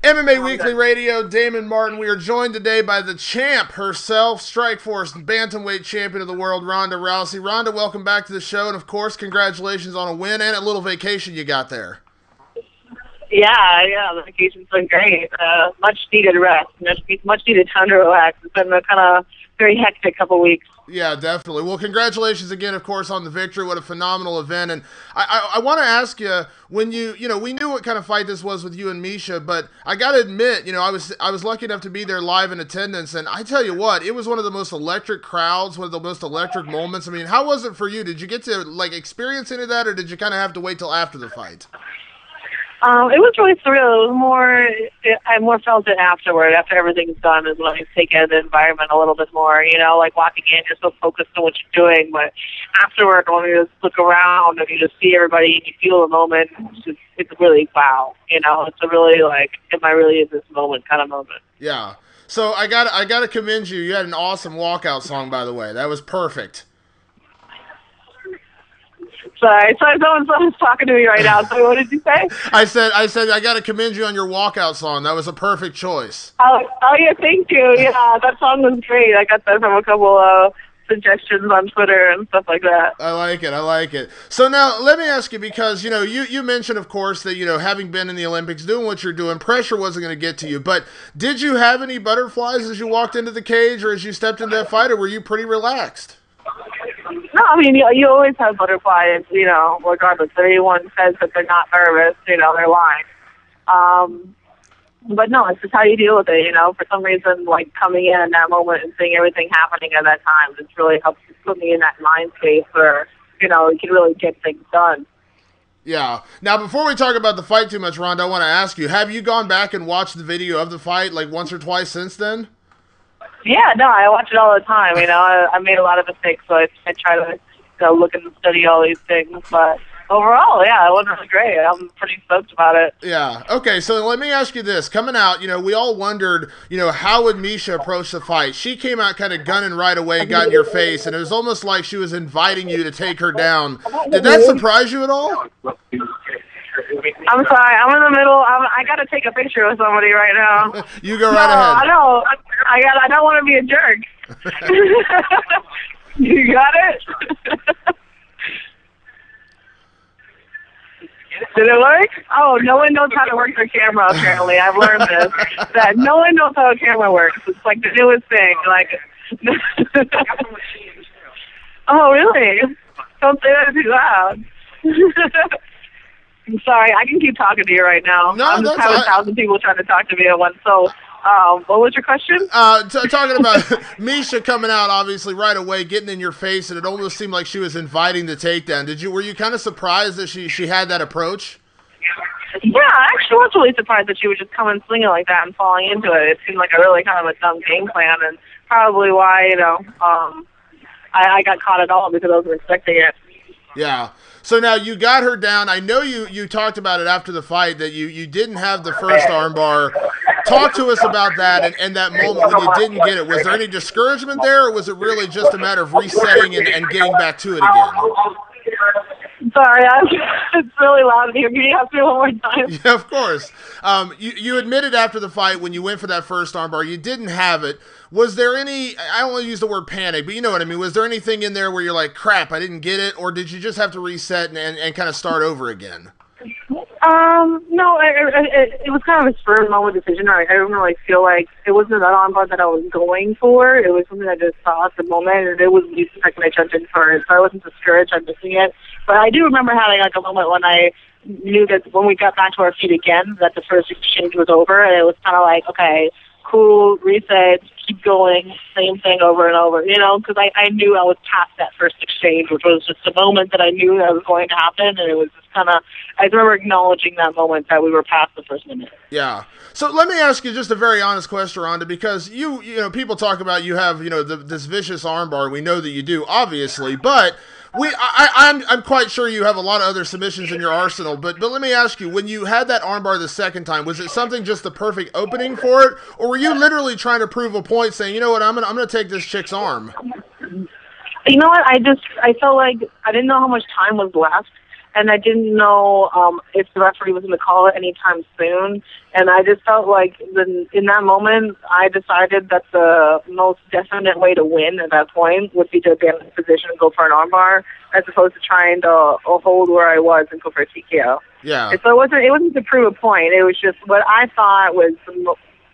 MMA Weekly Radio, Damon Martin. We are joined today by the champ herself, Strikeforce bantamweight champion of the world, Ronda Rousey. Ronda, welcome back to the show, and of course, congratulations on a win and a little vacation you got there. Yeah, the vacation's been great. Much needed rest, much needed time to relax. It's been a kind of very hectic couple weeks. Yeah, definitely. Well, congratulations again, of course, on the victory. What a phenomenal event. And I want to ask you, when we knew what kind of fight this was with you and Miesha, but I got to admit, I was lucky enough to be there live in attendance, and I tell you what, it was one of the most electric crowds, one of the most electric moments. I mean, how was it for you? Did you get to experience any of that, or did you kind of have to wait till after the fight? It was really surreal. It was I more felt it afterward. After everything's done is when I take in the environment a little bit more, like walking in, you're so focused on what you're doing, but afterward, when you just look around and you just see everybody and you feel the moment, it's really wow. It's a really am I really in this moment kind of moment. Yeah. So I got to commend you. You had an awesome walkout song, by the way. That was perfect. Sorry, someone's talking to me right now. So what did you say? I said I got to commend you on your walkout song. That was a perfect choice. Oh yeah, thank you. Yeah, that song was great. I got that from a couple of suggestions on Twitter and stuff like that. I like it. So now let me ask you, because you mentioned, of course, that having been in the Olympics, doing what you're doing, pressure wasn't going to get to you. But did you have any butterflies as you walked into the cage or as you stepped into that fight, or were you pretty relaxed? No, I mean, you always have butterflies, regardless. If anyone says that they're not nervous, they're lying. But no, it's just how you deal with it, For some reason, coming in that moment and seeing everything happening at that time, it really helps put me in that mind space where, you can really get things done. Yeah. Now, before we talk about the fight too much, Ronda, I want to ask you, have you gone back and watched the video of the fight, once or twice since then? Yeah, no, I watch it all the time. I made a lot of mistakes, so I try to look and study all these things. But overall, yeah, it went really great. I'm pretty stoked about it. Yeah. Okay, so let me ask you this. Coming out, we all wondered, how would Miesha approach the fight? She came out kind of gunning right away and got in your face, and it was almost like she was inviting you to take her down. Did that surprise you at all? I'm sorry, I'm in the middle. I got to take a picture with somebody right now. You go right ahead. I know. I don't want to be a jerk. You got it? Did it work? Oh, no one knows how to work their camera, apparently. I've learned this. That no one knows how a camera works. It's like the newest thing. Oh, really? Don't say that too loud. I'm sorry, I can keep talking to you right now. No, I'm just having 1,000 people trying to talk to me at once. So, what was your question? Talking about Miesha coming out, obviously, right away, getting in your face, and it almost seemed like she was inviting the takedown. Were you kind of surprised that she had that approach? Yeah, I actually was really surprised that she would just come and swing it like that and falling into it. It seemed like a really kind of a dumb game plan, and probably why, I got caught at all because I wasn't expecting it. Yeah. So now you got her down. I know you talked about it after the fight that you didn't have the first armbar. Talk to us about that and that moment when you didn't get it. Was there any discouragement there, or was it really just a matter of resetting and getting back to it again? Sorry, it's really loud here. Can you ask me one more time? Yeah, of course. You admitted after the fight when you went for that first armbar, you didn't have it. Was there any, I don't want to use the word panic, but you know what I mean. Was there anything in there where you're like, crap, I didn't get it? Or did you just have to reset and kind of start over again? No, it was kind of a spur of the moment decision. I didn't really feel like it wasn't that armbar that I was going for. It was something I just saw at the moment, and it was the second I jumped in for it. So I wasn't discouraged on missing it. But I do remember having a moment when I knew that when we got back to our feet again, that the first exchange was over, and it was kind of like, okay, cool, reset, keep going, same thing over and over, because I knew I was past that first exchange, which was just a moment that I knew that was going to happen, and it was just kind of, I remember acknowledging that moment that we were past the first minute. Yeah. So let me ask you just a very honest question, Ronda, because you people talk about you have, this vicious armbar. We know that you do, obviously, but I'm quite sure you have a lot of other submissions in your arsenal, but let me ask you, when you had that armbar the second time, was it something just the perfect opening for it, or were you literally trying to prove a point, saying, you know what, I'm gonna take this chick's arm? You know what, I felt like I didn't know how much time was left, and I didn't know if the referee was going to call it anytime soon. And I just felt like in that moment, I decided that the most definite way to win at that point would be to abandon the position and go for an armbar, as opposed to trying to hold where I was and go for a TKO. Yeah. And so it wasn't to prove a point. It was just what I thought was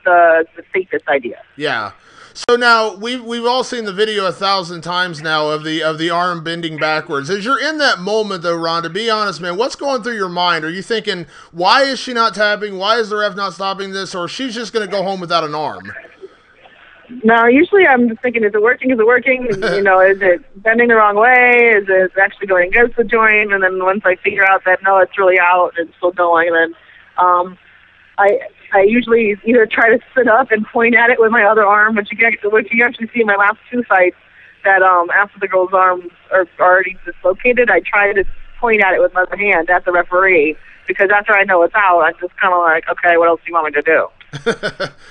the safest idea. Yeah. So now we've all seen the video 1,000 times now of the arm bending backwards. As you're in that moment though, Ronda, be honest, man, what's going through your mind? Are you thinking, why is she not tapping? Why is the ref not stopping this? Or she's just going to go home without an arm? No, usually I'm just thinking, is it working? Is it working? You know, is it bending the wrong way? Is it actually going against the joint? And then once I figure out that no, it's really out, it's still going, then I usually either try to sit up and point at it with my other arm, which you actually see in my last 2 fights, that after the girl's arms are already dislocated, I try to point at it with my other hand at the referee, because after I know it's out, I'm just kind of like, okay, what else do you want me to do?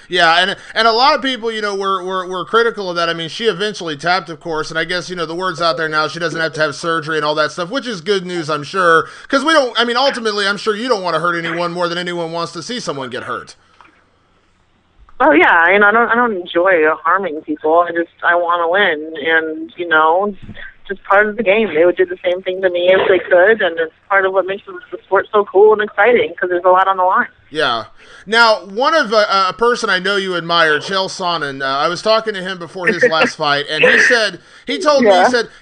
Yeah, and a lot of people, you know, were critical of that. I mean, she eventually tapped, of course, and I guess, you know, the word's out there now, she doesn't have to have surgery and all that stuff, which is good news, I'm sure, because ultimately, I'm sure you don't want to hurt anyone more than anyone wants to see someone get hurt. Oh yeah, and I don't enjoy harming people. I want to win, and you know, it's just part of the game. They would do the same thing to me if they could, and it's part of what makes the sport so cool and exciting, because there's a lot on the line. Yeah. Now, one of a person I know you admire, Chael Sonnen, I was talking to him before his last fight, and he told me,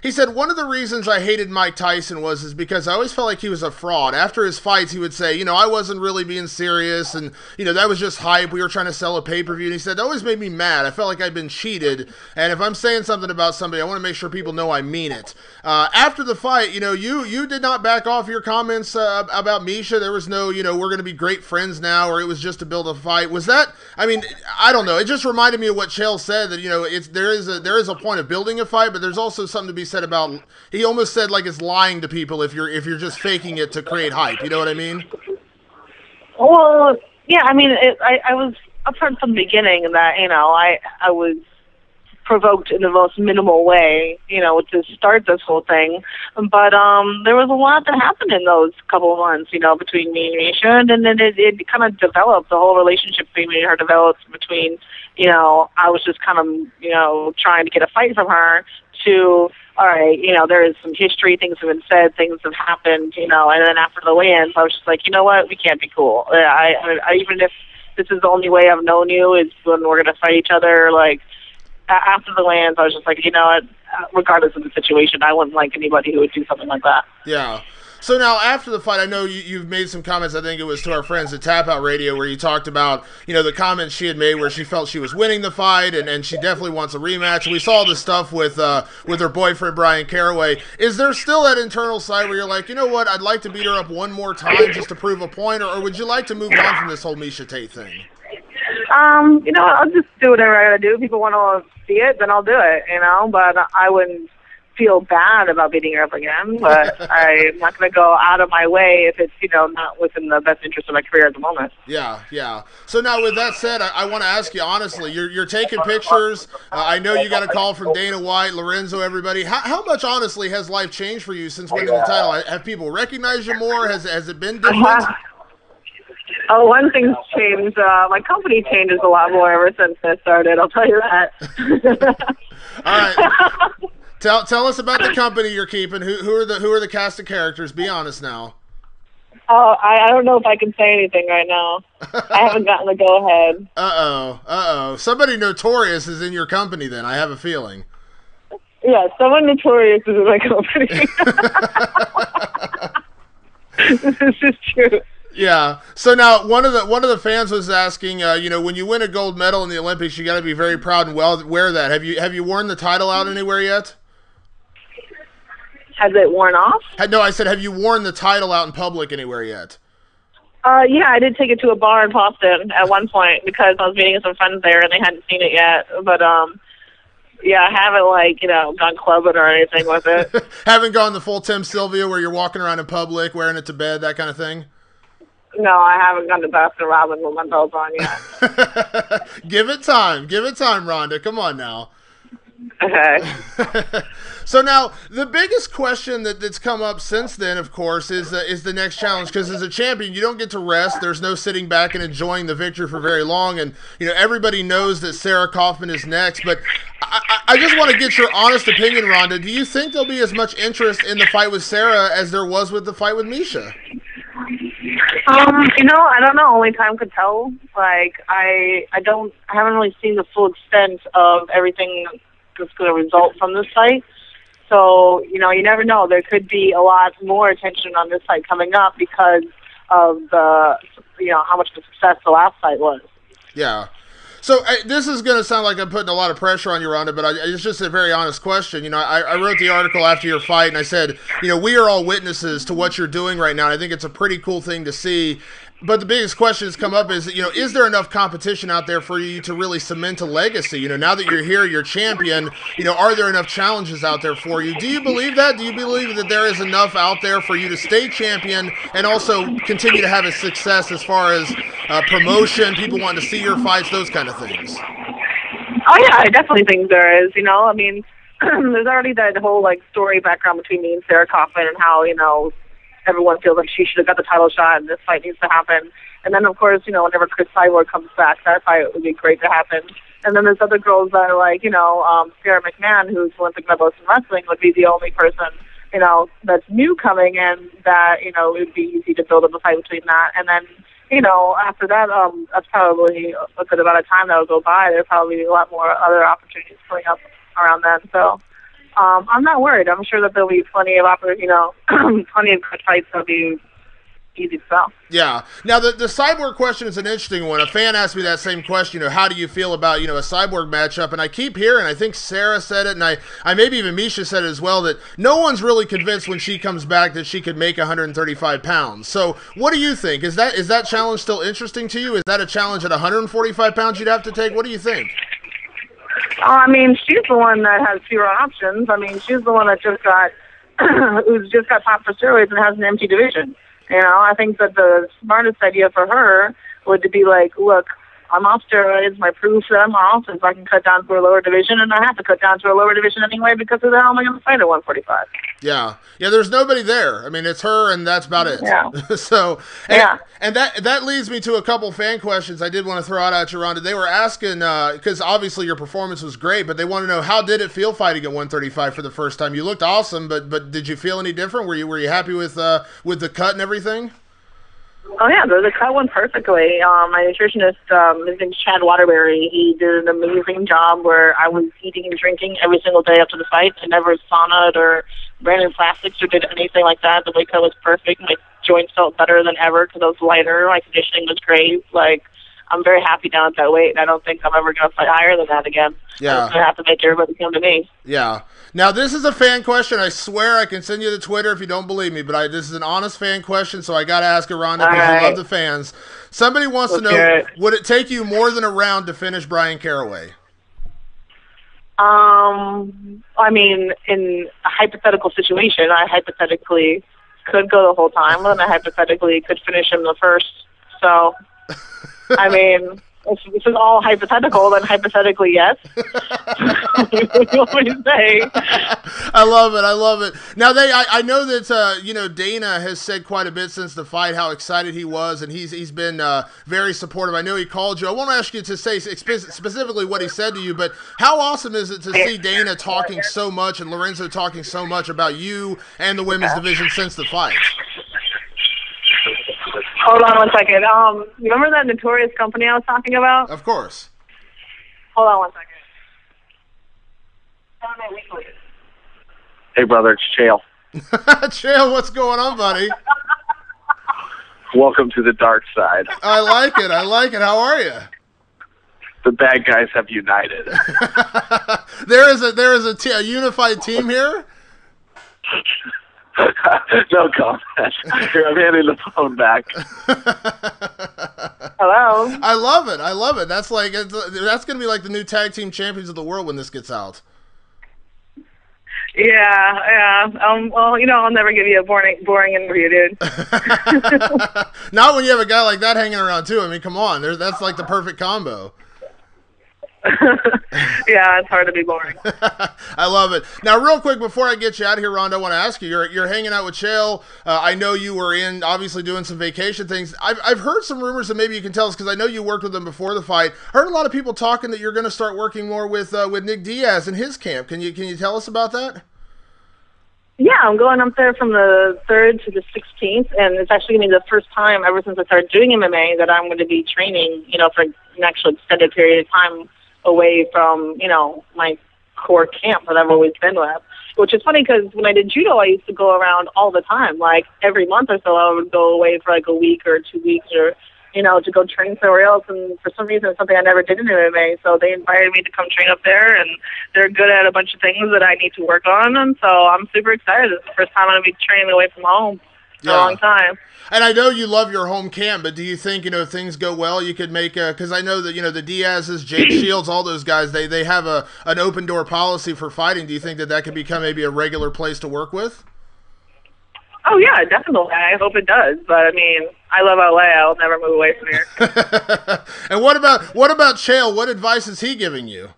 he said, one of the reasons I hated Mike Tyson is because I always felt like he was a fraud. After his fights, he would say, you know, I wasn't really being serious, and, you know, that was just hype. We were trying to sell a pay-per-view, and he said, it always made me mad. I felt like I'd been cheated, and if I'm saying something about somebody, I want to make sure people know I mean it. After the fight, you know, you did not back off your comments about Miesha. There was no, you know, we're going to be great friends now, or it was just to build a fight. Was that, I mean, I don't know. It just reminded me of what Chael said, that, you know, there is a point of building a fight, but there's also something to be said about, he almost said like it's lying to people if you're just faking it to create hype. You know what I mean? Well, yeah, I mean, I was upfront from the beginning that, you know, I was provoked in the most minimal way, you know, to start this whole thing. But there was a lot that happened in those couple of months, you know, between me and Miesha, and then it kind of developed. The whole relationship between me and her developed between, you know, I was just kind of, you know, trying to get a fight from her, to, all right, you know, there is some history, things have been said, things have happened, you know, and then after the weigh-ins, I was just like, you know what, we can't be cool. I even if this is the only way I've known you is when we're going to fight each other, like, after the weigh-ins, I was just like, you know what, regardless of the situation, I wouldn't like anybody who would do something like that. Yeah. So now, after the fight, I know you've made some comments, I think it was to our friends at Tap Out Radio, where you talked about, you know, the comments she had made where she felt she was winning the fight, and she definitely wants a rematch. And we saw the stuff with her boyfriend, Brian Caraway. Is there still that internal side where you're like, you know what, I'd like to beat her up one more time just to prove a point, or would you like to move on from this whole Miesha Tate thing? You know, I'll just do whatever I gotta do. If people want to see it, then I'll do it, you know, but I wouldn't feel bad about beating her up again, but I'm not going to go out of my way if it's, you know, not within the best interest of my career at the moment. Yeah, yeah. So now, with that said, I want to ask you honestly, you're taking pictures. I know you got a call from Dana White, Lorenzo, everybody. How much, honestly, has life changed for you since winning the title? Have people recognized you more? Has it been different? Oh, one thing's changed. My company changes a lot more ever since I started, I'll tell you that. All right. Tell us about the company you're keeping. Who are the cast of characters? Be honest now. Oh, I don't know if I can say anything right now. I haven't gotten the go-ahead. Uh-oh. Somebody notorious is in your company then, I have a feeling. Yeah, someone notorious is in my company. This is true. Yeah. So now, one of the fans was asking, you know, when you win a gold medal in the Olympics, you got to be very proud and wear that. Have you worn the title out anywhere yet? Has it worn off? No, I said, have you worn the title out in public anywhere yet? Yeah, I did take it to a bar in Boston at one point because I was meeting some friends there and they hadn't seen it yet. But yeah, I haven't, like, you know, gone clubbing or anything with it. Haven't gone the full Tim Sylvia where you're walking around in public wearing it to bed, that kind of thing? No, I haven't gone to Baskin Robbins with my belt on yet. Give it time, Rhonda. Come on now. Okay. So now, the biggest question that's come up since then, of course, is the next challenge. Because as a champion, you don't get to rest. There's no sitting back and enjoying the victory for very long. And, everybody knows that Sarah Kaufman is next. But I just want to get your honest opinion, Ronda. Do you think there'll be as much interest in the fight with Sarah as there was with the fight with Miesha? I don't know. Only time could tell. Like, I haven't really seen the full extent of everything that's going to result from this fight. So, you never know. There could be a lot more attention on this fight coming up because of how much of a success the last fight was. Yeah. So this is going to sound like I'm putting a lot of pressure on you, Ronda, but it's just a very honest question. I wrote the article after your fight, and I said, we are all witnesses to what you're doing right now. And I think it's a pretty cool thing to see. But the biggest question that's come up is, is there enough competition out there for you to really cement a legacy? Now that you're here, you're champion, are there enough challenges out there for you? Do you believe that? Do you believe that there is enough out there for you to stay champion and also continue to have a success as far as promotion, people wanting to see your fights, those kind of things? Oh, yeah, I definitely think there is. There's already that whole, story background between me and Sarah Kaufman and how, everyone feels like she should have got the title shot and this fight needs to happen. And then, of course, whenever Cris Cyborg comes back, that fight would be great to happen. And then there's other girls that are like, Sarah McMahon, who's Olympic medalist in wrestling, would be the only person, that's new coming in that, it would be easy to build up a fight between that. And then, after that, that's probably a good amount of time that would go by. There'll probably be a lot more other opportunities coming up around then. So, I'm not worried. I'm sure that there'll be plenty of plenty of good fights that'll be easy to sell. Yeah. Now, the Cyborg question is an interesting one. A fan asked me that same question, how do you feel about, a Cyborg matchup? And I keep hearing, I think Sarah said it, and I maybe even Miesha said it as well, that no one's really convinced when she comes back that she could make 135 pounds. So what do you think? Is that challenge still interesting to you? Is that a challenge at 145 pounds you'd have to take? What do you think? She's the one that has fewer options. She's the one that just got, who's just got popped for steroids and has an empty division. I think that the smartest idea for her would to be like, look, I'm off steroids. My proof that I'm off is I can cut down to a lower division, and I have to cut down to a lower division anyway because of the hell am I going to fight at 145? Yeah. Yeah, there's nobody there. It's her, and that's about it. Yeah. So, and that leads me to a couple fan questions I did want to throw out at you, Ronda. They were asking, because obviously your performance was great, but they want to know, how did it feel fighting at 135 for the first time? You looked awesome, but did you feel any different? Were you happy with the cut and everything? Oh, yeah, the cut went perfectly. My nutritionist, his name's Chad Waterbury, he did an amazing job where I was eating and drinking every single day after the fight. I never saunaed or ran in plastics or did anything like that. The weight cut was perfect. My joints felt better than ever because I was lighter. My conditioning was great. I'm very happy down at that weight, and I don't think I'm ever going to fight higher than that again. Yeah. I'm going to have to make everybody come to me. Yeah. Now, this is a fan question. I swear I can send you the Twitter if you don't believe me, but this is an honest fan question, so I got to ask it, Ronda, because I love the fans. Somebody wants to know, would it take you more than a round to finish Bryan Caraway? In a hypothetical situation, I hypothetically could go the whole time, and I hypothetically could finish him the first. So, if this is all hypothetical, then hypothetically, yes. What do you want me to say? I love it. Now, I know that, Dana has said quite a bit since the fight how excited he was, and he's been very supportive. I know he called you. I won't ask you to say specifically what he said to you, but how awesome is it to see Dana talking so much and Lorenzo talking so much about you and the women's division since the fight? Hold on one second. Remember that notorious company I was talking about? Of course. Hold on one second. MMAWeekly. Hey, brother, it's Chael. Chael, what's going on, buddy? Welcome to the dark side. I like it. How are you? The bad guys have united. There is a unified team here? No comment. Here, I'm handing the phone back. Hello. I love it. That's going to be like the new tag team champions of the world when this gets out. Yeah. Well, I'll never give you a boring interview, dude. Not when you have a guy like that hanging around too. Come on, that's like the perfect combo. Yeah, it's hard to be boring. I love it. Now, real quick, before I get you out of here, Ronda, I want to ask you, you're hanging out with Chael. I know you were obviously doing some vacation things. I've heard some rumors, and maybe you can tell us, because I know you worked with him before the fight. Heard a lot of people talking that you're going to start working more with Nick Diaz in his camp. Can you tell us about that? Yeah, I'm going up there from the 3rd to the 16th, and it's actually going to be the first time ever since I started doing MMA that I'm going to be training, for an actual extended period of time away from, my core camp that I've always been with. Which is funny because when I did judo, I used to go around all the time. Like every month or so, I would go away for like a week or 2 weeks or to go train somewhere else, and for some reason it's something I never did in MMA, so they invited me to come train up there, and they're good at a bunch of things that I need to work on, and so I'm super excited. It's the first time I'm going to be training away from home in a long time. And I know you love your home camp, but do you think, if things go well, you could make because I know that, the Diaz's, Jake Shields, all those guys, they have an open-door policy for fighting. Do you think that could become maybe a regular place to work with? Oh, yeah, definitely. I hope it does. But, I love LA. I'll never move away from here. And what about Chael? What advice is he giving you?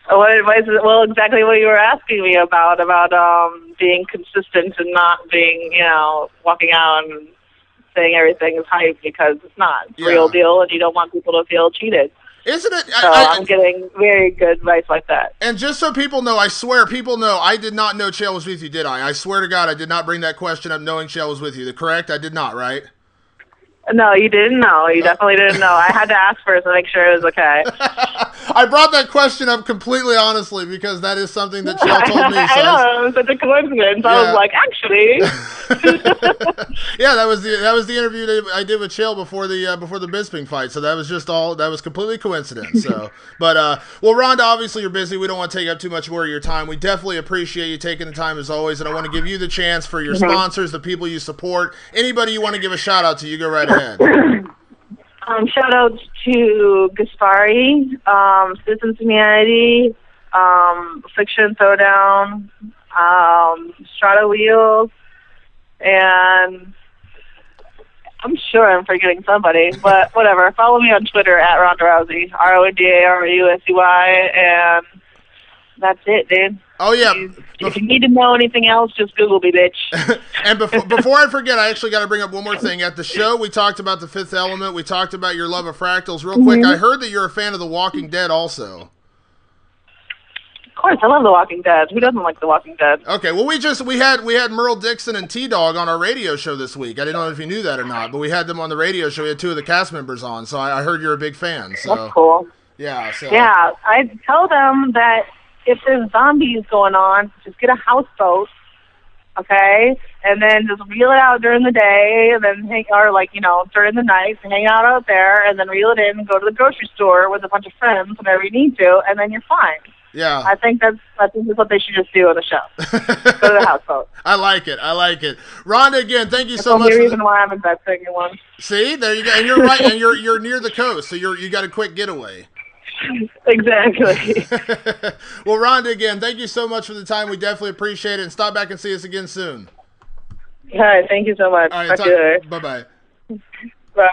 What advice is, well, exactly what you were asking me about being consistent and not being, walking out and saying everything is hype, because it's not. It's real deal, and you don't want people to feel cheated. Isn't it? So I'm getting very good advice like that. And just so people know, I swear, people know, I did not know Chael was with you, did I? I swear to God, I did not bring that question up knowing Chael was with you. Correct? I did not, right? No, you didn't know. You definitely didn't know. I had to ask first to make sure it was okay. I brought that question up completely honestly because that is something that Chael told me. So I know, it was such a coincidence. I was like, actually. Yeah, that was the interview that I did with Chael before the Bisping fight. So that was completely coincidence. So, but well, Ronda, obviously you're busy. We don't want to take up too much more of your time. We definitely appreciate you taking the time as always, and I want to give you the chance for your sponsors, the people you support, anybody you want to give a shout out to. You go right ahead. Shout out to Gaspari, Citizens Humanity, Fiction Throwdown, Strata Wheels, and I'm sure I'm forgetting somebody, but whatever. Follow me on Twitter at Ronda Rousey, RONDAROUSEY, and that's it, dude. Oh, yeah. If you need to know anything else, just Google me, bitch. And before I forget, I actually got to bring up one more thing. At the show, we talked about The Fifth Element. We talked about your love of fractals. Real quick, I heard that you're a fan of The Walking Dead also. Of course, I love The Walking Dead. Who doesn't like The Walking Dead? Okay, well, we had Merle Dixon and T-Dog on our radio show this week. I didn't know if you knew that or not, but we had them on the radio show. We had two of the cast members on, so I heard you're a big fan. So. That's cool. Yeah. So. Yeah, I tell them that if there's zombies going on, just get a houseboat, okay, and then just reel it out during the day, and then during the night, hang out there, and then reel it in and go to the grocery store with a bunch of friends whenever you need to, and then you're fine. Yeah. I think that's what they should just do on the show. Go to the houseboat. I like it. Ronda, again, thank you so much. much. The reason why I'm investing in one. See, there you go, and you're right, and you're near the coast, so you got a quick getaway. Exactly. Well, Ronda, again, thank you so much for the time. We definitely appreciate it, and stop back and see us again soon. All right, thank you so much. All right, bye-bye. Bye.